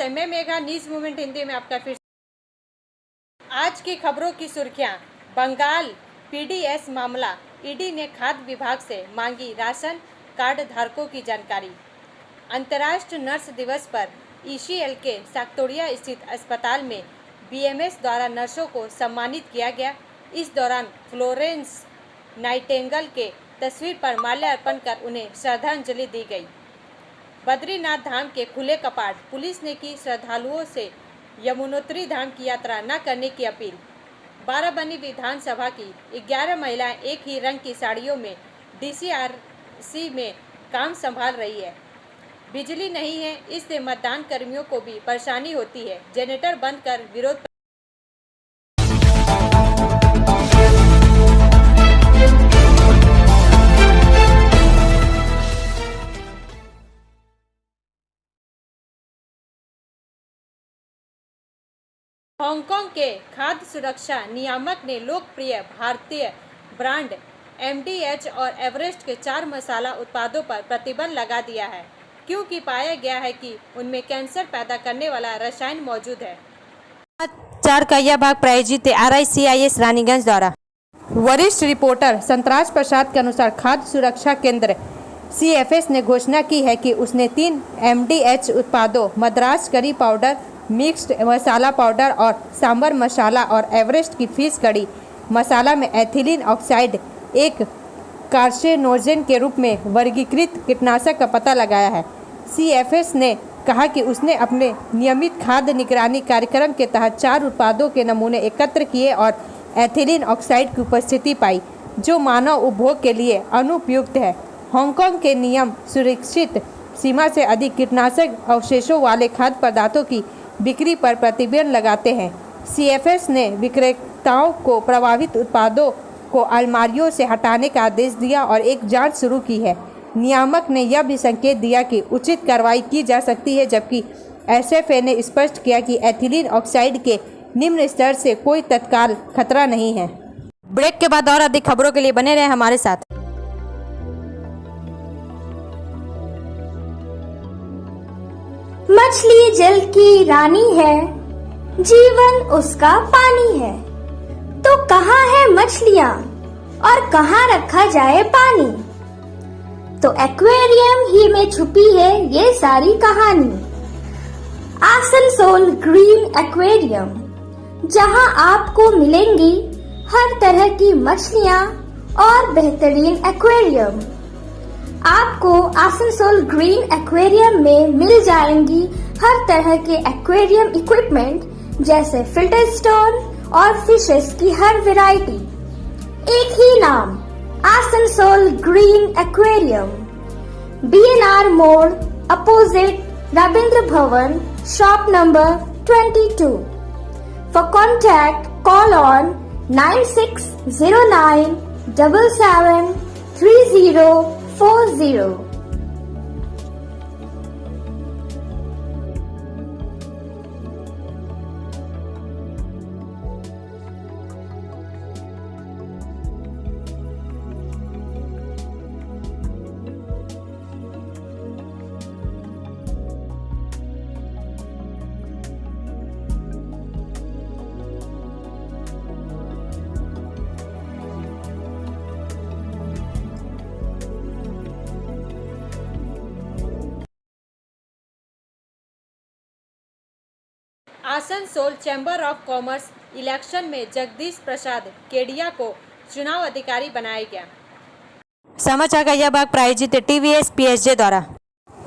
नमस्ते, मैं Megha, news movement Hindi में आपका फिर आज की खबरों की सुर्खियां। बंगाल पीडीएस मामला, ईडी ने खाद्य विभाग से मांगी राशन कार्ड धारकों की जानकारी। अंतर्राष्ट्रीय नर्स दिवस पर ईसीएल के साकतोड़िया स्थित अस्पताल में बीएमएस द्वारा नर्सों को सम्मानित किया गया। इस दौरान फ्लोरेंस नाइटिंगेल के तस्वीर पर माल्यार्पण कर उन्हें श्रद्धांजलि दी गई। बद्रीनाथ धाम के खुले कपाट, पुलिस ने की श्रद्धालुओं से यमुनोत्री धाम की यात्रा न करने की अपील। बाराबंकी विधानसभा की 11 महिलाएं एक ही रंग की साड़ियों में डीसीआरसी में काम संभाल रही है। बिजली नहीं है, इससे मतदान कर्मियों को भी परेशानी होती है। जनरेटर बंद कर विरोध। हांगकांग के खाद्य सुरक्षा नियामक ने लोकप्रिय भारतीय ब्रांड एमडीएच और एवरेस्ट के 4 मसाला उत्पादों पर प्रतिबंध लगा दिया है, क्योंकि पाया गया है कि उनमें कैंसर पैदा करने वाला रसायन मौजूद है। 4 का यह भाग प्रायोजित RICIS रानीगंज द्वारा। वरिष्ठ रिपोर्टर संतराज प्रसाद के अनुसार खाद्य सुरक्षा केंद्र CFS ने घोषणा की है कि उसने 3 MDH उत्पादों मद्रास करी पाउडर, मिक्स्ड मसाला पाउडर और सांबर मसाला और एवरेस्ट की फिश कड़ी मसाला में एथिलीन ऑक्साइड, एक कार्सिनोजन के रूप में वर्गीकृत कीटनाशक का पता लगाया है। CFS ने कहा कि उसने अपने नियमित खाद्य निगरानी कार्यक्रम के तहत 4 उत्पादों के नमूने एकत्र किए और एथिलीन ऑक्साइड की उपस्थिति पाई, जो मानव उपभोग के लिए अनुपयुक्त है। हांगकांग के नियम सुरक्षित सीमा से अधिक कीटनाशक अवशेषों वाले खाद्य पदार्थों की बिक्री पर प्रतिबंध लगाते हैं। CFS ने विक्रेताओं को प्रभावित उत्पादों को अलमारियों से हटाने का आदेश दिया और एक जांच शुरू की है। नियामक ने यह भी संकेत दिया कि उचित कार्रवाई की जा सकती है, जबकि SFA ने स्पष्ट किया कि एथिलीन ऑक्साइड के निम्न स्तर से कोई तत्काल खतरा नहीं है। ब्रेक के बाद और अधिक खबरों के लिए बने रहें हमारे साथ। मछली जल की रानी है, जीवन उसका पानी है। तो कहाँ है मछलियाँ और कहाँ रखा जाए पानी? तो एक्वेरियम ही में छुपी है ये सारी कहानी। आसनसोल ग्रीन एक्वेरियम, जहाँ आपको मिलेंगी हर तरह की मछलियाँ और बेहतरीन एक्वेरियम। आपको आसनसोल ग्रीन एक्वेरियम में मिल जाएंगी हर तरह के एक्वेरियम इक्विपमेंट, जैसे फिल्टर स्टोन और फिशेस की हर वैरायटी। एक ही नाम, आसनसोल ग्रीन एक्वेरियम। BNR मोड़, opposite Ravindra Bhavan, shop number 22। For contact call on 9609 77 3040। Asansol chamber of commerce election में जगदीश प्रसाद केडिया को चुनाव अधिकारी बनाया गया। समाचार का यह भाग प्रायोजित TVS PSJ द्वारा।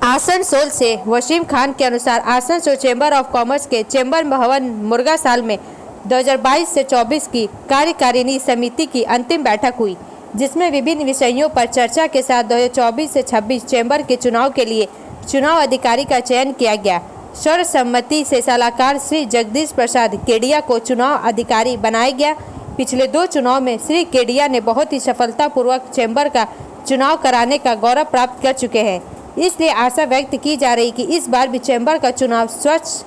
आसनसोल से वसीम खान के अनुसार आसनसोल चैम्बर ऑफ कॉमर्स के चैम्बर भवन मुर्गा साल में 2022 से 24 की कार्यकारिणी समिति की अंतिम बैठक हुई, जिसमें विभिन्न विषयों पर चर्चा के साथ 2024 से 26 चैम्बर के चुनाव के लिए चुनाव अधिकारी का चयन किया गया। सर्वसम्मति से सलाहकार श्री जगदीश प्रसाद केडिया को चुनाव अधिकारी बनाया गया। पिछले 2 चुनाव में श्री केडिया ने बहुत ही सफलतापूर्वक चैम्बर का चुनाव कराने का गौरव प्राप्त कर चुके हैं, इसलिए आशा व्यक्त की जा रही कि इस बार भी चैम्बर का चुनाव स्वच्छ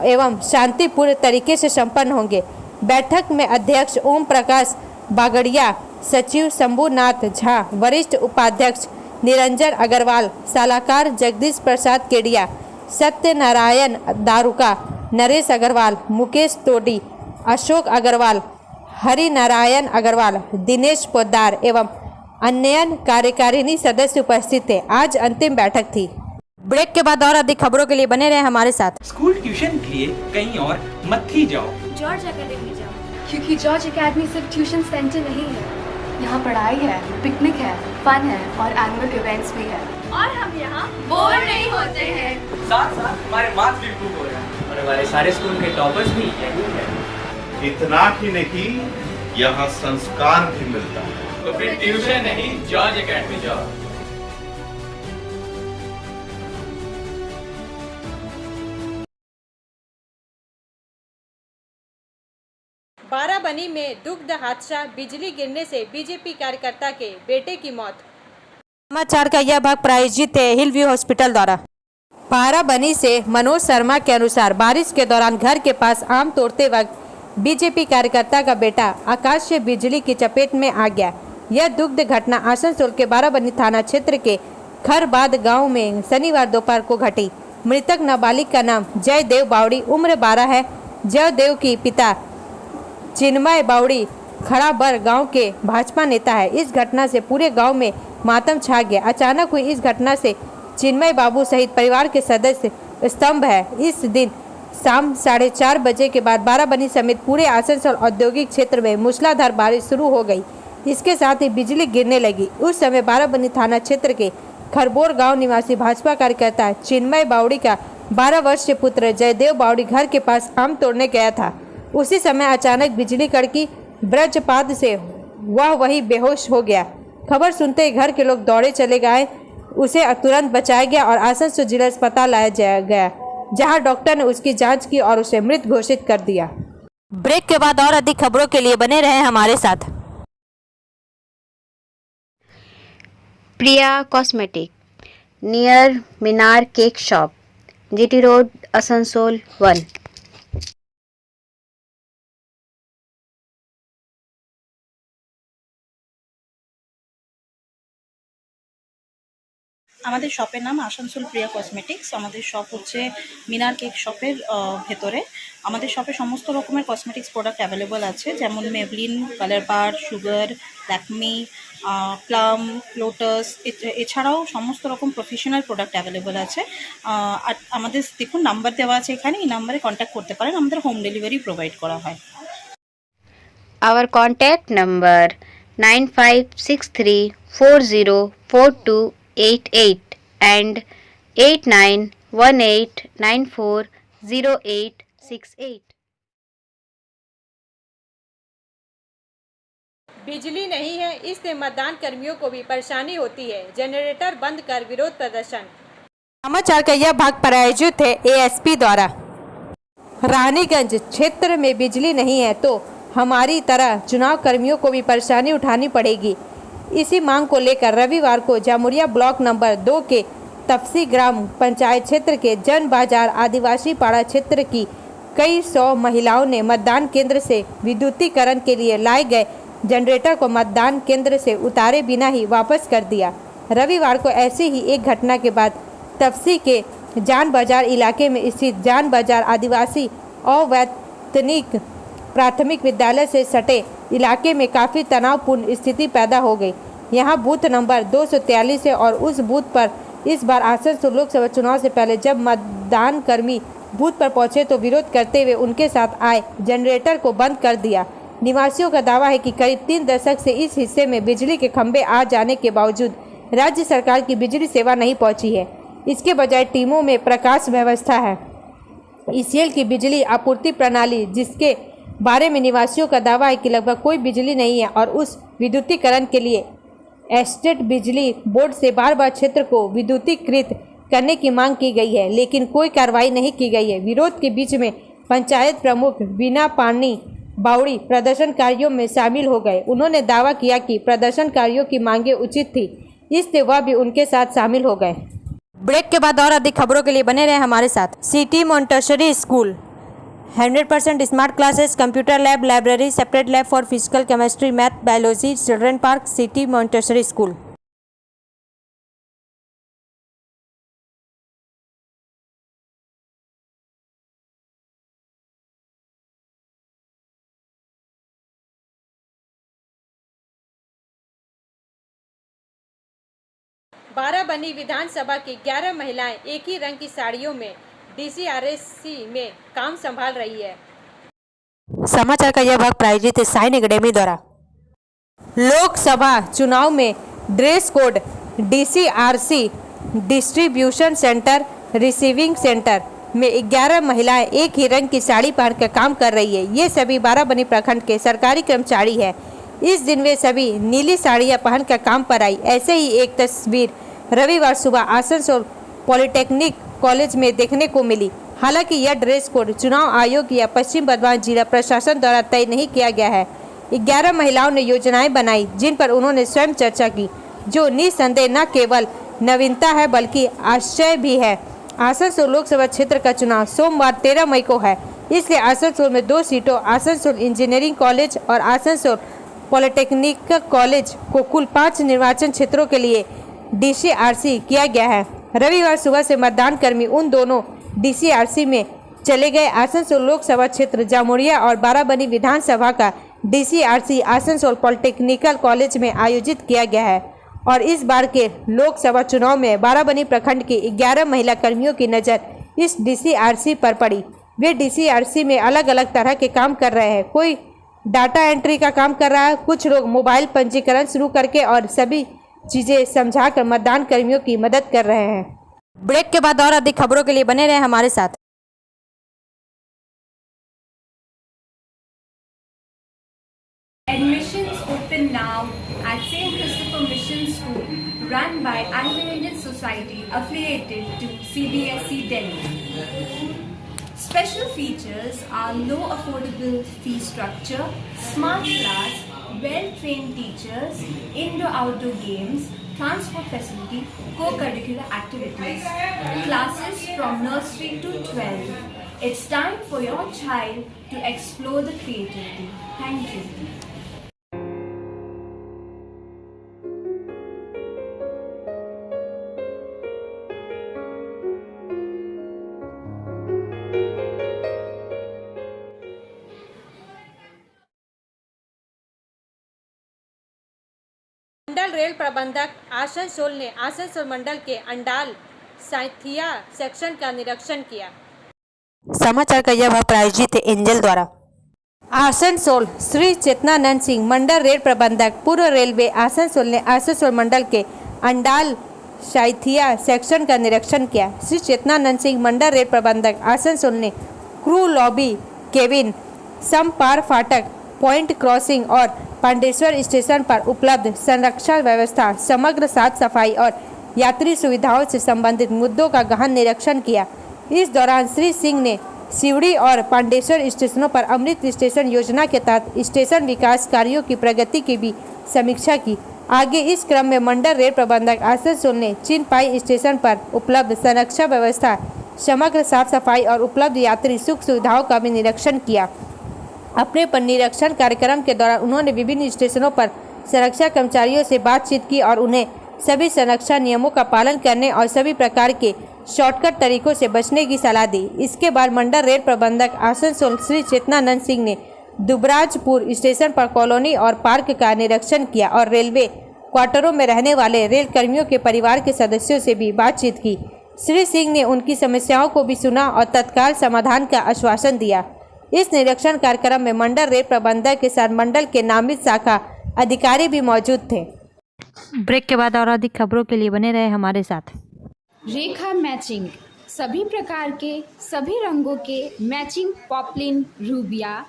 एवं शांतिपूर्ण तरीके से संपन्न होंगे। बैठक में अध्यक्ष ओम प्रकाश बागड़िया, सचिव शंभुनाथ झा, वरिष्ठ उपाध्यक्ष निरंजन अग्रवाल, सलाहकार जगदीश प्रसाद केडिया सत्यनारायण दारुका, नरेश अग्रवाल, मुकेश तोडी, अशोक अग्रवाल, हरिनारायण अग्रवाल, दिनेश पोद्दार एवं अन्य कार्यकारिणी सदस्य उपस्थित थे। आज अंतिम बैठक थी। ब्रेक के बाद और अधिक खबरों के लिए बने रहे हमारे साथ। स्कूल ट्यूशन के लिए कहीं और मत ही जाओ। जॉर्ज एकेडमी जाओ, क्योंकि जॉर्ज एकेडमी सिर्फ ट्यूशन सेंटर नहीं है। यहाँ पढ़ाई है, पिकनिक है, फन है और एनुअल इवेंट्स भी है। और हम यहाँ बोर नहीं होते हैं। साथ साथ हमारे मार्क्स भी इम्प्रूव हो रहे हैं और हमारे सारे स्कूल के टॉपर्स भी यही है। इतना ही नहीं, यहाँ संस्कार भी मिलता है। तो फिर ट्यूशन नहीं, जॉर्ज एकेडमी जाओ। बाराबनी में दुग्ध हादसा, बिजली गिरने से बीजेपी कार्यकर्ता के बेटे की मौत। समाचार का यह भाग प्रायोजित है हिल व्यू हॉस्पिटल द्वारा। बाराबनी से मनोज शर्मा के अनुसार बारिश के दौरान घर के पास आम तोड़ते वक्त बीजेपी कार्यकर्ता का बेटा आकाशीय बिजली की चपेट में आ गया। यह दुग्ध घटना आसनसोल के बाराबनी थाना क्षेत्र के खरबाद गांव में शनिवार दोपहर को घटी। मृतक नाबालिग का नाम जयदेव बावड़ी उम्र 12 है। जयदेव की पिता चिन्मय बावड़ी खड़ाबर गांव के भाजपा नेता है। इस घटना से पूरे गांव में मातम छा गया। अचानक हुई इस घटना से चिन्मय बाबू सहित परिवार के सदस्य स्तंभ है। इस दिन शाम 4:30 बजे के बाद बाराबनी समेत पूरे आसनसोल औद्योगिक क्षेत्र में मूसलाधार बारिश शुरू हो गई। इसके साथ ही बिजली गिरने लगी। उस समय बाराबनी थाना क्षेत्र के खरबोर गांव निवासी भाजपा कार्यकर्ता चिन्मय बावड़ी का 12 वर्षीय पुत्र जयदेव बावड़ी घर के पास आम तोड़ने गया था। उसी समय अचानक बिजली कड़की। वज्रपात से वह वही बेहोश हो गया। खबर सुनते ही घर के लोग दौड़े चले गए। उसे तुरंत बचाया गया और आसनसोल जिला अस्पताल लाया गया, जहां डॉक्टर ने उसकी जांच की और उसे मृत घोषित कर दिया। ब्रेक के बाद और अधिक खबरों के लिए बने रहे हमारे साथ। Priya cosmetic near Minar cake shop, GT road, Asansol 1। আমাদের শপের নাম আসানসোল প্রিয়া কসমেটিক্স। আমাদের শপ হচ্ছে মিনার কেক শপের ভেতরে। আমাদের শপে সমস্ত রকমের কসমেটিক্স প্রোডাক্ট অ্যাভেলেবল আছে, যেমন মেবলিন, কালার বার, সুগার, ল্যাকমি, প্লাম, লোটাস, এছাড়াও সমস্ত রকম প্রফেশনাল প্রোডাক্ট অ্যাভেলেবল আছে। আর আমাদের দেখুন নাম্বার দেওয়া আছে এখানে, এই নাম্বারে কন্ট্যাক্ট করতে পারেন। আমাদের হোম ডেলিভারি প্রোভাইড করা হয়। Our contact number 9563404288 and 8918940868। बिजली नहीं है, इससे मतदान कर्मियों को भी परेशानी होती है। जनरेटर बंद कर विरोध प्रदर्शन। समाचार का यह भाग प्रायोजित है एएसपी द्वारा। रानीगंज क्षेत्र में बिजली नहीं है तो हमारी तरह चुनाव कर्मियों को भी परेशानी उठानी पड़ेगी। इसी मांग को लेकर रविवार को जामुरिया ब्लॉक नंबर 2 के तपसी ग्राम पंचायत क्षेत्र के जन बाजार आदिवासी पाड़ा क्षेत्र की कई 100 महिलाओं ने मतदान केंद्र से विद्युतीकरण के लिए लाए गए जनरेटर को मतदान केंद्र से उतारे बिना ही वापस कर दिया। रविवार को ऐसी ही एक घटना के बाद तपसी के जान बाजार इलाके में स्थित जान बाजार आदिवासी अवैतनिक प्राथमिक विद्यालय से सटे इलाके में काफ़ी तनावपूर्ण स्थिति पैदा हो गई। यहाँ बूथ नंबर 243 है और उस बूथ पर इस बार आसनसोल लोकसभा चुनाव से पहले जब मतदान कर्मी बूथ पर पहुंचे तो विरोध करते हुए उनके साथ आए जनरेटर को बंद कर दिया। निवासियों का दावा है कि करीब 3 दशक से इस हिस्से में बिजली के खंभे आ जाने के बावजूद राज्य सरकार की बिजली सेवा नहीं पहुंची है। इसके बजाय टीमों में प्रकाश व्यवस्था है। ईसीएल की बिजली आपूर्ति प्रणाली, जिसके बारे में निवासियों का दावा है कि लगभग कोई बिजली नहीं है और उस विद्युतीकरण के लिए एस्टेट बिजली बोर्ड से बार बार क्षेत्र को विद्युतीकृत करने की मांग की गई है, लेकिन कोई कार्रवाई नहीं की गई है। विरोध के बीच में पंचायत प्रमुख बीना पानी बावड़ी प्रदर्शनकारियों में शामिल हो गए। उन्होंने दावा किया कि प्रदर्शनकारियों की मांगें उचित थी, इसलिए वह भी उनके साथ शामिल हो गए। ब्रेक के बाद और अधिक खबरों के लिए बने रहे हमारे साथ। City Montessori school 100% smart classes, computer lab, library, separate lab for physical, chemistry, math, biology, children park, city Montessori school. Barabani विधानसभा की 11 महिलाएं एक ही रंग की साड़ियों में DCRC में काम संभाल रही है। समाचार का यह भाग प्रायोजित है साइन एकेडमी द्वारा। लोकसभा चुनाव में dress code DCRC distribution centre receiving centre में 11 महिलाएं एक ही रंग की साड़ी पहनकर काम कर रही है। ये सभी बाराबनी प्रखंड के सरकारी कर्मचारी हैं। इस दिन वे सभी नीली साड़ियां पहनकर काम पर आई। ऐसे ही एक तस्वीर रविवार सुबह आसनसोल पॉलिटेक्निक कॉलेज में देखने को मिली। हालांकि यह ड्रेस कोड चुनाव आयोग या पश्चिम बर्धमान जिला प्रशासन द्वारा तय नहीं किया गया है। 11 महिलाओं ने योजनाएं बनाई जिन पर उन्होंने स्वयं चर्चा की, जो निसंदेह न केवल नवीनता है बल्कि आश्चर्य भी है। आसनसोल लोकसभा क्षेत्र का चुनाव सोमवार 13 मई को है, इसलिए आसनसोल में 2 सीटों आसनसोल इंजीनियरिंग कॉलेज और आसनसोल पॉलिटेक्निक कॉलेज को कुल 5 निर्वाचन क्षेत्रों के लिए DCRC किया गया है। रविवार सुबह से मतदान कर्मी उन दोनों DCRC में चले गए। आसनसोल लोकसभा क्षेत्र जामुरिया और बाराबनी विधानसभा का DCRC आसनसोल पॉलिटेक्निकल कॉलेज में आयोजित किया गया है और इस बार के लोकसभा चुनाव में बाराबनी प्रखंड की 11 महिला कर्मियों की नज़र इस DCRC पर पड़ी। वे DCRC में अलग अलग तरह के काम कर रहे हैं। कोई डाटा एंट्री का काम कर रहा है, कुछ लोग मोबाइल पंजीकरण शुरू करके और सभी चीज़ें समझाकर मतदान कर्मियों की मदद कर रहे हैं। ब्रेक के बाद और अधिक खबरों के लिए बने रहे हमारे साथ। Admissions open now at St. Christopher Mission School, run by Anglo-Indian Society affiliated to CBSE Delhi. Special features are low affordable fee structure, smart class, well-trained teachers, indoor-outdoor games, transport facility, co-curricular activities, classes from nursery to 12. It's time for your child to explore the creativity. Thank you. Mandal rail प्रबंधक आसनसोल ने आसनसोल मंडल के Andal Cyathea section का निरीक्षण किया। समाचार का यह भाग प्रायोजित है एंजल द्वारा। आसनसोल श्री चेतनानंद सिंह मंडल रेल प्रबंधक पूर्व रेलवे आसनसोल ने आसनसोल मंडल के अंडाल साइथिया सेक्शन का निरीक्षण किया। श्री चेतनानंद सिंह मंडल रेल प्रबंधक आसनसोल ने क्रू लॉबी, केबिन, समपार फाटक, पॉइंट क्रॉसिंग और पांडेश्वर स्टेशन पर उपलब्ध संरक्षण व्यवस्था, समग्र साफ सफाई और यात्री सुविधाओं से संबंधित मुद्दों का गहन निरीक्षण किया। इस दौरान श्री सिंह ने सिवड़ी और पांडेश्वर स्टेशनों पर अमृत स्टेशन योजना के तहत स्टेशन विकास कार्यों की प्रगति की भी समीक्षा की। आगे इस क्रम में मंडल रेल प्रबंधक आसनसोल ने चिनपाई स्टेशन पर उपलब्ध संरक्षण व्यवस्था, समग्र साफ सफाई और उपलब्ध यात्री सुख सुविधाओं का भी निरीक्षण किया। अपने निरीक्षण कार्यक्रम के दौरान उन्होंने विभिन्न स्टेशनों पर सुरक्षा कर्मचारियों से बातचीत की और उन्हें सभी संरक्षण नियमों का पालन करने और सभी प्रकार के शॉर्टकट तरीकों से बचने की सलाह दी। इसके बाद मंडल रेल प्रबंधक आसनसोल श्री चेतनानंद सिंह ने दुबराजपुर स्टेशन पर कॉलोनी और पार्क का निरीक्षण किया और रेलवे क्वार्टरों में रहने वाले रेल कर्मियों के परिवार के सदस्यों से भी बातचीत की। श्री सिंह ने उनकी समस्याओं को भी सुना और तत्काल समाधान का आश्वासन दिया। इस निरीक्षण कार्यक्रम में मंडल रेल प्रबंधक के साथ मंडल के नामित शाखा अधिकारी भी मौजूद थे। ब्रेक के बाद और अधिक खबरों के लिए बने रहे हमारे साथ। रेखा मैचिंग, सभी प्रकार के सभी रंगों के मैचिंग पॉपलिन, रूबिया,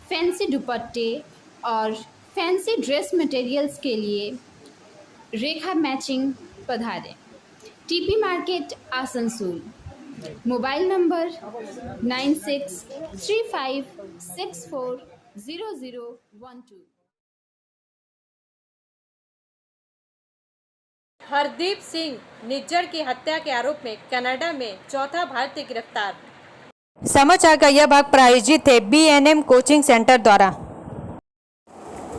फैंसी दुपट्टे और फैंसी ड्रेस मटेरियल्स के लिए रेखा मैचिंग पधारें। TP market Asansol. Mobile number 9635640012। Hardeep Singh Nijjar की हत्या के आरोप में कनाडा में चौथा भारतीय गिरफ्तार। समाचार का यह भाग प्रायोजित है BNM कोचिंग सेंटर द्वारा।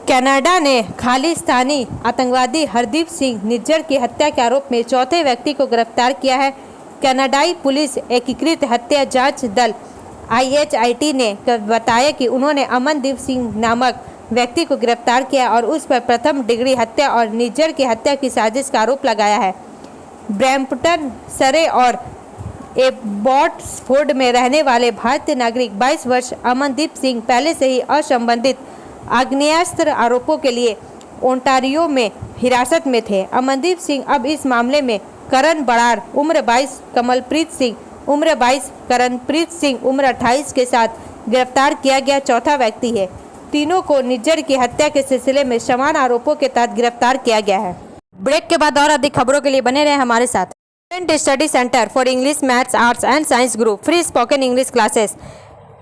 कनाडा ने खालिस्तानी आतंकवादी हरदीप सिंह निज्जर की हत्या के आरोप में चौथे व्यक्ति को गिरफ्तार किया है। कनाडाई पुलिस एकीकृत हत्या जांच दल IHIT ने बताया कि उन्होंने अमनदीप सिंह नामक व्यक्ति को गिरफ्तार किया और उस पर प्रथम डिग्री हत्या और निज्जर की हत्या की साजिश का आरोप लगाया है। ब्रैम्पटन सरे और एबॉट्सफोर्ड में रहने वाले भारतीय नागरिक 22 वर्ष अमनदीप सिंह पहले से ही असंबंधित आग्नेयास्त्र आरोपों के लिए ओंटारियो में हिरासत में थे। अमनदीप सिंह अब इस मामले में करण बराड़ उम्र 22, कमलप्रीत सिंह उम्र 22, करणप्रीत सिंह उम्र 28 के साथ गिरफ्तार किया गया चौथा व्यक्ति है। तीनों को निज्जर की हत्या के सिलसिले में समान आरोपों के तहत गिरफ्तार किया गया है। ब्रेक के बाद और अधिक खबरों के लिए बने रहे हमारे साथ। Study centre for English, maths, arts and science group free spoken English classes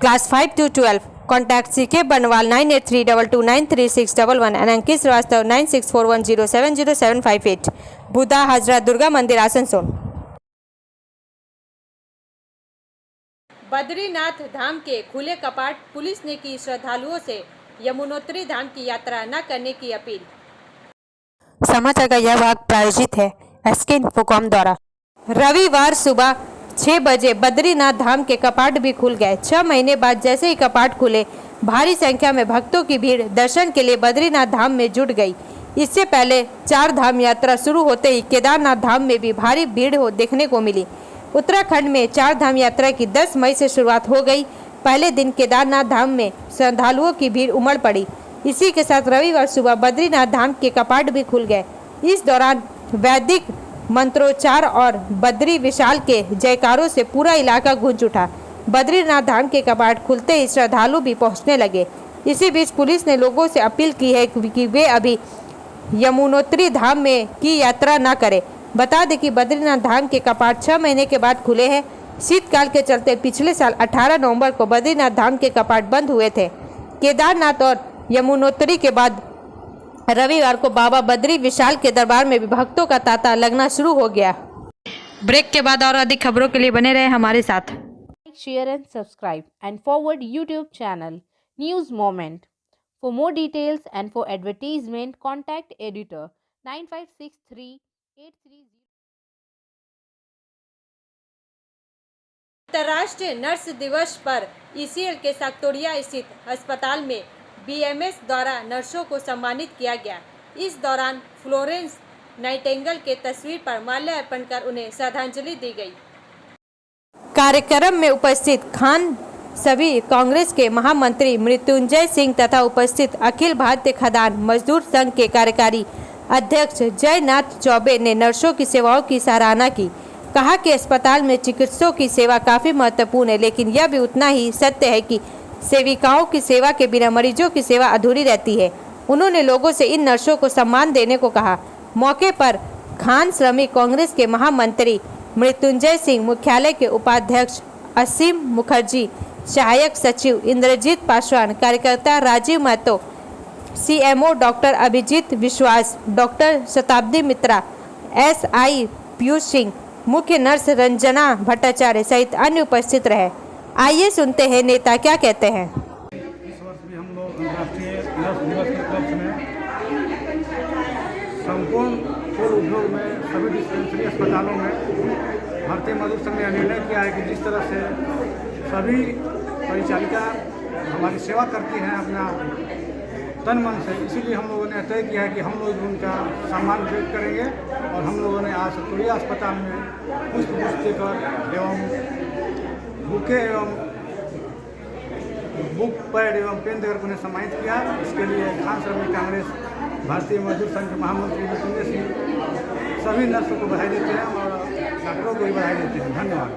class 5 to 12। Contact CK Banwal 9832293611 and अंकित श्रीवास्तव 9641070758। बुधा हजरत दुर्गा मंदिर आसनसोल। बद्रीनाथ धाम के खुले कपाट, पुलिस ने की श्रद्धालुओं से यमुनोत्री धाम की यात्रा न करने की अपील। समाचार का यह भाग प्रायोजित है एसके इन्फोकॉम द्वारा। रविवार सुबह 6 बजे बद्रीनाथ धाम के कपाट भी खुल गए। 6 महीने बाद जैसे ही कपाट खुले, भारी संख्या में भक्तों की भीड़ दर्शन के लिए बद्रीनाथ धाम में जुट गई। इससे पहले 4 धाम यात्रा शुरू होते ही केदारनाथ धाम में भी भारी भीड़ देखने को मिली। उत्तराखंड में 4 धाम यात्रा की 10 मई से शुरुआत हो गई। पहले दिन केदारनाथ धाम में श्रद्धालुओं की भीड़ उमड़ पड़ी। इसी के साथ रविवार सुबह बद्रीनाथ धाम के कपाट भी खुल गए। इस दौरान वैदिक मंत्रोच्चार और बद्री विशाल के जयकारों से पूरा इलाका गूंज उठा। बद्रीनाथ धाम के कपाट खुलते ही श्रद्धालु भी पहुंचने लगे। इसी बीच पुलिस ने लोगों से अपील की है कि वे अभी यमुनोत्री धाम में की यात्रा न करें। बता दें कि बद्रीनाथ धाम के कपाट 6 महीने के बाद खुले हैं। शीतकाल के चलते पिछले साल 18 नवंबर को बद्रीनाथ धाम के कपाट बंद हुए थे। केदारनाथ और यमुनोत्री के बाद रविवार को बाबा बद्री विशाल के दरबार में भी भक्तों का तांता लगना शुरू हो गया। ब्रेक के बाद और अधिक खबरों के लिए बने रहे हमारे साथ। Share and subscribe and forward YouTube channel News Moment. For more details and for advertisement, contact editor 956383. अंतर्राष्ट्रीय नर्स दिवस पर ECL के साक्तोड़िया स्थित अस्पताल में BMS द्वारा नर्सों को सम्मानित किया गया। इस दौरान फ्लोरेंस नाइटिंगेल के तस्वीर पर माल्यार्पण कर उन्हें श्रद्धांजलि दी गई। कार्यक्रम में उपस्थित खान सभी कांग्रेस के महामंत्री मृत्युंजय सिंह तथा उपस्थित अखिल भारतीय खदान मजदूर संघ के कार्यकारी अध्यक्ष जयनाथ चौबे ने नर्सों की सेवाओं की सराहना की। कहा कि अस्पताल में चिकित्सकों की सेवा काफ़ी महत्वपूर्ण है, लेकिन यह भी उतना ही सत्य है कि सेविकाओं की सेवा के बिना मरीजों की सेवा अधूरी रहती है। उन्होंने लोगों से इन नर्सों को सम्मान देने को कहा। मौके पर खान श्रमिक कांग्रेस के महामंत्री मृत्युंजय सिंह, मुख्यालय के उपाध्यक्ष असीम मुखर्जी, सहायक सचिव इंद्रजीत पासवान, कार्यकर्ता राजीव महतो, CMO डॉक्टर अभिजीत विश्वास, डॉक्टर शताब्दी मित्रा, SI पीयूष सिंह, मुख्य नर्स रंजना भट्टाचार्य सहित अन्य उपस्थित रहे। आइए सुनते हैं नेता क्या कहते हैं। इस वर्ष भी हम लोग अंतर्राष्ट्रीय नर्स दिवस के उपलक्ष्य में संपूर्ण फूल उद्योग में सभी डिस्पेंसरी अस्पतालों में भारतीय मजदूर संघ ने निर्णय किया है कि जिस तरह से सभी परिचालिका हमारी सेवा करती हैं अपना तन मन से, इसीलिए हम लोगों ने तय किया है कि हम लोग उनका सम्मान व्यक्त करेंगे। और हम लोगों ने आज साक्तोड़िया अस्पताल में पुष्प देकर एवं बुके एवं बुक पैड एवं पेन देकर उन्हें सम्मानित किया। इसके लिए खान श्रमिक कांग्रेस भारतीय मजदूर संघ के महामंत्री मृत्युंजय सिंह सभी नर्सों को बधाई देते हैं और डॉक्टरों को भी बधाई देते हैं। धन्यवाद।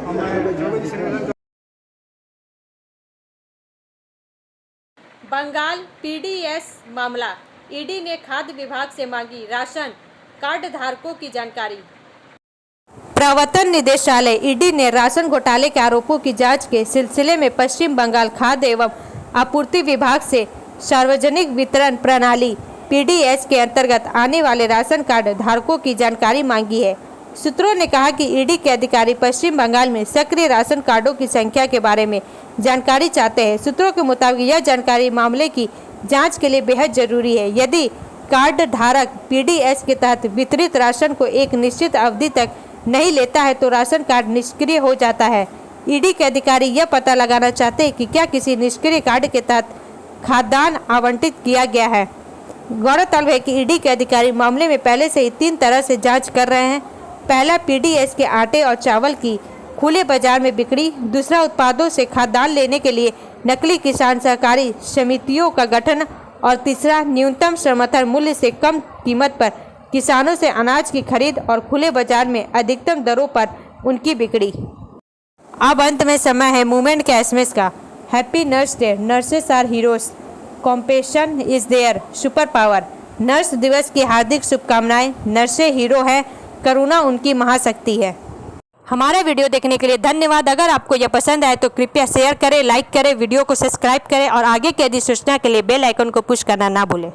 और मैं चौबे जी से निवेदन बंगाल PDS मामला, ईडी ने खाद्य विभाग से मांगी राशन कार्ड धारकों की जानकारी। प्रवर्तन निदेशालय ईडी ने राशन घोटाले के आरोपों की जांच के सिलसिले में पश्चिम बंगाल खाद्य एवं आपूर्ति विभाग से सार्वजनिक वितरण प्रणाली PDS के अंतर्गत आने वाले राशन कार्ड धारकों की जानकारी मांगी है। सूत्रों ने कहा कि ईडी के अधिकारी पश्चिम बंगाल में सक्रिय राशन कार्डों की संख्या के बारे में जानकारी चाहते हैं। सूत्रों के मुताबिक यह जानकारी मामले की जांच के लिए बेहद जरूरी है। यदि कार्ड धारक PDS के तहत वितरित राशन को एक निश्चित अवधि तक नहीं लेता है तो राशन कार्ड निष्क्रिय हो जाता है। ईडी के अधिकारी यह पता लगाना चाहते हैं कि क्या किसी निष्क्रिय कार्ड के तहत खाद्यान्न आवंटित किया गया है। गौरतलब है कि ईडी के अधिकारी मामले में पहले से ही 3 तरह से जांच कर रहे हैं। पहला पीडीएस के आटे और चावल की खुले बाजार में बिक्री, दूसरा उत्पादों से खाद्यान्न लेने के लिए नकली किसान सहकारी समितियों का गठन और तीसरा न्यूनतम समर्थन मूल्य से कम कीमत पर किसानों से अनाज की खरीद और खुले बाजार में अधिकतम दरों पर उनकी बिक्री। अब अंत में समय है मूवमेंट के एसएमएस का। Happy nurse day, nurses are heroes, compassion is their super power. Nurse दिवस की हार्दिक शुभकामनाएं। नर्सें हीरो है, करुणा उनकी महाशक्ति है। हमारा वीडियो देखने के लिए धन्यवाद। अगर आपको यह पसंद आए तो कृपया शेयर करें, लाइक करें, वीडियो को सब्सक्राइब करें और आगे की अधिसूचना के लिए बेल आइकन को पुश करना ना भूलें।